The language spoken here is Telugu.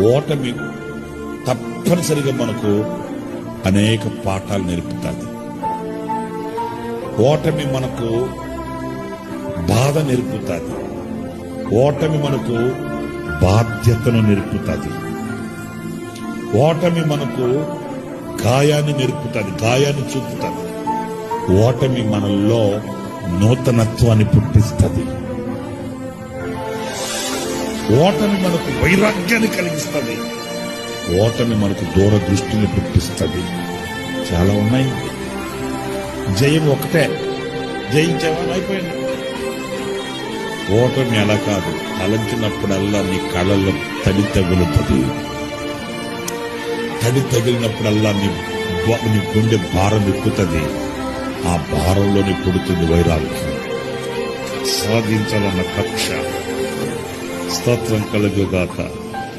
ఓటమి తప్పనిసరిగా మనకు అనేక పాఠాలు నేర్పుతుంది. ఓటమి మనకు బాధ నేర్పుతుంది. ఓటమి మనకు బాధ్యతను నేర్పుతుంది. ఓటమి మనకు గాయాన్ని నేర్పుతుంది, గాయాన్ని చూపుతుంది. ఓటమి మనల్లో నూతనత్వాన్ని పుట్టిస్తుంది. ఓటమి మనకు వైరాగ్యాన్ని కలిగిస్తుంది. ఓటమి మనకు దూరదృష్టిని పుట్టిస్తుంది. చాలా ఉన్నాయి. జయం ఒకటే, జయించేవాళ్ళు అయిపోయింది. ఓటమి అలా కాదు, తలంచినప్పుడల్లా నీ కళ్ళల్లో తడి తగులుతుంది. తడి తగిలినప్పుడల్లా నీ గుండె భారం ఎక్కుతుంది. ఆ భారంలోనే పుడుతుంది వైరాగ్యం, సాధించాలన్న కక్ష. స్తోత్రం కలుగుగాక.